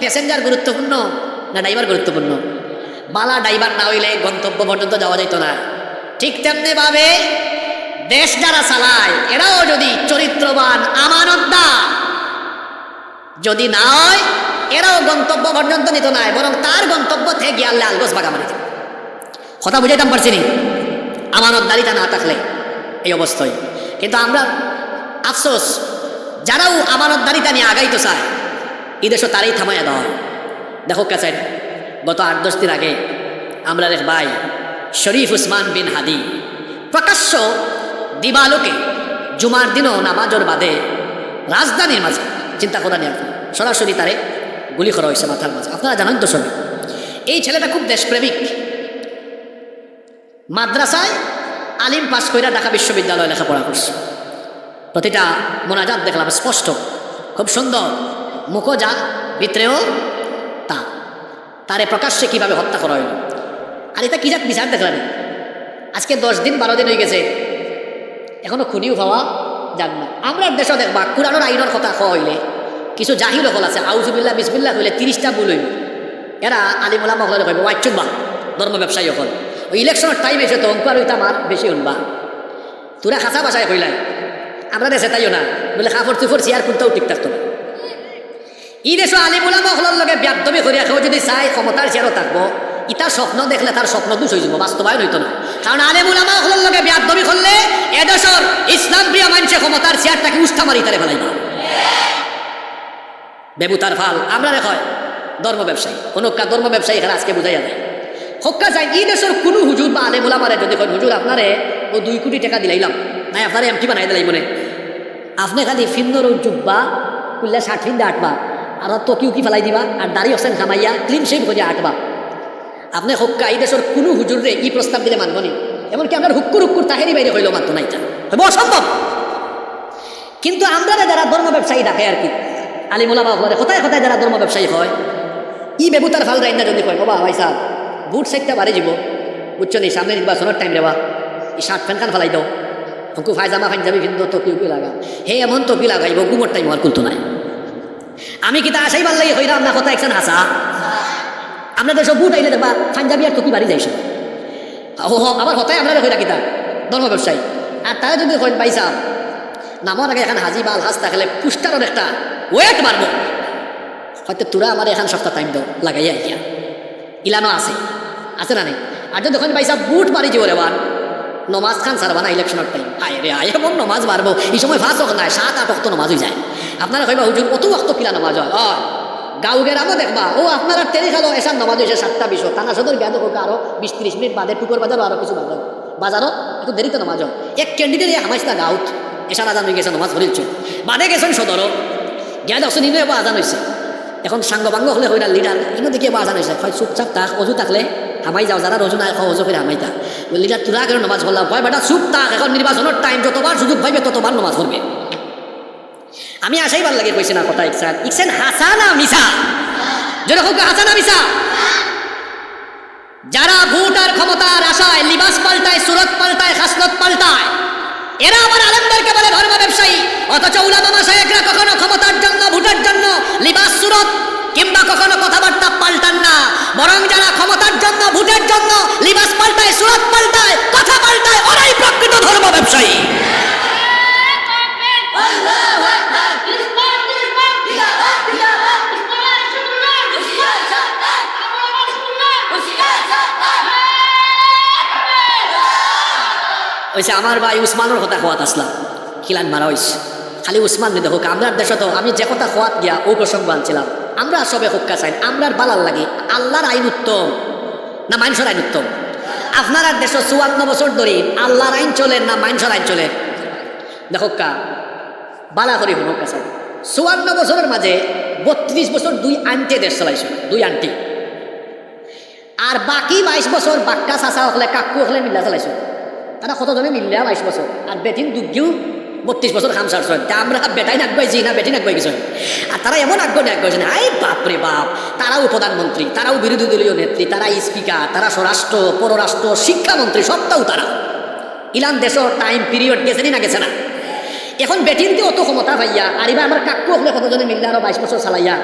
Passenger গুরুত্বপূর্ণ না driver গুরুত্বপূর্ণ? বালা ড্রাইভার না হইলে গন্তব্য পর্যন্ত যাওয়া যেত না। ঠিক তেমনি ভাবে দেশ যারা চালায় এরাও যদি চরিত্রবান আমানতদার যদি না হয়, এরাও গন্তব্য পর্যন্ত নিত না, বরং তার গন্তব্য থেকে গিয়ে আল্লাহ আলগোস বাগা মারি। কথা বুঝাইতাম পারছি নি? আমানতদারিতা না থাকলে এই অবস্থায়। কিন্তু আমরা আফসোস, যারাও আমানতদারিতা নিয়ে আগাইতে চায় এই দেশও তারাই থামাইয়া দেওয়া। দেখো কাছে গত 8-10 দিন আগে আমরা এক ভাই শরীফ উসমান বিন হাদি প্রকাশ্য দিবালোকে জুমার দিনও নামাজর বাদে রাজধানীর মাঝে, চিন্তা করা নিয়ে সরাসরি তারে গুলি করা হয়েছে মাথার মাঝে। আপনারা জানেন তো সবাই, এই ছেলেটা খুব দেশপ্রেমিক, মাদ্রাসায় আলিম পাস কইরা ঢাকা বিশ্ববিদ্যালয়ে লেখাপড়া করছে। প্রতিটা মোনাজাত দেখলাম স্পষ্ট, খুব সুন্দর, মুখো যা ভিতরেও তা। তারে প্রকাশ্যে কিভাবে হত্যা করা হইল, আর এটা কি জাত বিচার দেখলাম। আজকে 10 দিন 12 দিন হয়ে গেছে, এখনো খুনিও হওয়া যাক না। আমরা দেশও দেখবা কোরআনের আইনের কথা হইলে কিছু জাহিল হল আছে, আউজুবিল্লাহ বিসমিল্লাহ হইলে 30টা ভুল হইল। এরা আলিমুলামা হলে কইব ওয়াইচুনবা ধর্ম ব্যবসায়ী হল। ওই ইলেকশনের টাইম এসে তো অঙ্কুর হইতা মার বেশি উনবা। তোরা খাসা বাসায় কইলাই, আমরা দেশে তাইও না বলে কাপড় চুপড় চেয়ার কোনটাও ঠিক থাকতো না। ই দেশ আলিমুলামা হলের লগে ব্যাধবি করিয়া কেউ যদি চাই ক্ষমতার চেয়ারও থাকবো, ইটার স্বপ্ন দেখলে তার স্বপ্ন দুষ হয়ে যাব, বাস্তবায়ন হইতো না। কারণ আলেমুলামা হলের লগে ব্যাধবি করলে এদেশের ইসলাম প্রিয় মানুষের ক্ষমতার চেয়ারটাকে উষ্ঠা মারি তারে ফেলাইবা। বেবুতার ফাল আমরা রেখয় ধর্ম ব্যবসায়ী, কোন ধর্ম ব্যবসায়ী এখানে আজকে বুঝাইয়া দেয় হক্কা যায়। এই দেশের কোনো হুজুর বা আলেমুলামারে যদি হুজুর আপনারে ও 2 কোটি টাকা দিলাইলাম, নাই আপনারে এমপি বানাই দিলাই মনে, আপনি খালি ফিন্দর জুব্বা কুল্লা 60 ফিন্দা 8 বার আর তো কি ফেলাই দিবা, আর দাড়ি হোসেন খামাইয়া ক্লিন শেভ করিয়া 8 বার। আপনি হক্কা এই দেশের কোনো হুজুরে এই প্রস্তাব দিলে মানব নি, এমনকি আপনার হুক্কুর তাহেরি বাইরে হইলেও মানতো না, এটা অসম্ভব। কিন্তু আমরা যারা ধর্ম ব্যবসায়ী ডাকে আর কি আলিমুলামা হলে কোথায় কোথায় যারা ধর্ম ব্যবসায়ী হয়, ই বেবুতার ফাল রাইন্দা যদি কয় বাবা ভাই সাহেব বুট সাইডটা বাড়ি যাব, বুঝছো নি সামনে নির্বাচনের টাইম রেবা, এই শার্ট প্যান্ট খান ফেলাই দাও, অঙ্কু ফায়জামা ফাইজামি কিন্তু টপি উপি লাগা, হে এমন টপি লাগাইব গুমর টাইম আর কুলতো নাই। আমি কি তা আসাই ভাল লাগে হইলাম না কথা একসান হাসা। আপনাদের সব বুট আইলে দেখবা পাঞ্জাবি আর টুপি বাড়ি যাইছে, আবার হতায় আপনারা হইলা কিতা ধর্ম ব্যবসায়ী। আর তারা যদি হয় পাইসা নামার আগে এখন হাজি বাল হাজ থাকলে পুস্টারের একটা ওয়েট মারবো, হয়তো তোরা আমার এখন সপ্তাহ টাইম দাও লাগাইয়া গিয়া ইলানো আছে না নেই। আর যদি দেখেন পাইসা বুট মারি যাবো রে বান নমাজ খান সারবা না ইলেকশনের টাইম, আয় রে আয় এমন নমাজ মারবো এই সময় 5 ওয়াক্ত নাই 7-8 ওয়াক্ত নমাজ হয়ে যায়। আপনারা কইবা হুজুর অত ওয়াক্ত কিলা নমাজ হয়? গাঁও গেরামও দেখবা ও আপনারা টেরি খালো এসার নমাজ হয়েছে 7টা 20, থানা সদর গেদ হোক আরো 20-30 মিনিট বাদে টুকুর বাজারও আরো কিছু বাজারও একটু দেরিতে নমাজ হয়। এক ক্যান্ডিডেট হামাইস না গাঁত এসার আজান হয়ে গেছে নমাজ হরিলছে, বাদে গেছেন সদরও গিয়া দেখছেন ইনো এবার আজান হয়েছে। এখন সাঙ্গ বাঙ্গ হলে হইনা লিডার ইনো দেখে এবার আজান হয়েছে, হয় চুপচাপ থাক, অজু থাকলে হামাই যাও, যারা রজু না অজু করে হামাইতা লিডার তোরা কেন নমাজ পড়লাম, ভয় বেটা চুপ থাক, এখন নির্বাচনের টাইম যতবার সুযোগ পাইবে ততবার নমাজ পড়বে। আমি আসাই ভাল লাগে কইছে না কথা ইকসান হাসা না মিশা, যেরকম হাসা না মিশা। যারা ভোট আর ক্ষমতার আশায় লিবাস পাল্টায়, সুরত পাল্টায়, খাসলত পাল্টায়, এরা আবার আলেমদেরকে বলে ধর্ম ব্যবসায়ী। অথচ উলামা মাশায়েখরা কখনো ক্ষমতার জন্য ভোটের জন্য লিবাস সুরত কিংবা কখনো কথাবার্তা পাল্টান না, বরং যারা ক্ষমতার জন্য ভোটের জন্য লিবাস পাল্টায়, সুরত পাল্টায়, কথা পাল্টায়, ওরাই প্রকৃত ধর্ম ব্যবসায়ী। ওইসে আমার ভাই উসমানের কথা খোয়াত আসলাম খিলান মারা হয়েছে, খালি উসমান নিতে হোক। আমরা দেশত আমি যে কথা খোয়াত গিয়া ও প্রসঙ্গ আনছিলাম, আমরা সবে হোক্কা চাই, আমরার বালার লাগে আল্লাহর আইন উত্তম না মানুষের আইন উত্তম? আপনার দেশ 54 বছর ধরে আল্লাহর আইন চলে না মানুষের আইন চলে? দেখোক্কা বালা করি হোক্কা চাই, 54 বছরের মাঝে 32 বছর 2 আন্টি দেশ চালাইছে, 2 আন্টি, আর বাকি 22 বছর বাক্কা চাচা হলে কাকু হলে মিল্লা চালাইছে। তারা কতজনে মিললে 22 বছর, আর বেটিন দুগিও 32 বছর খাম সারছ। আমরা বেটাই নাকবাইছি না বেটি নাকবাই গেছে, আর তারা এমন আগ্রহ নাকবাইছে না, এই বাপরে বাপ, তারাও প্রধানমন্ত্রী, তারাও বিরোধী দলীয় নেত্রী, তারা স্পিকার, তারা স্বরাষ্ট্র পররাষ্ট্র শিক্ষামন্ত্রী, সবটাও তারা। ইলান দেশের টাইম পিরিয়ড গেছে না গেছে না? এখন বেটিনতে অত ক্ষমতা ভাইয়া, আর এবার আমার কাকু হলে কতজনে মিললে আরো 22 বছর চালাইয়া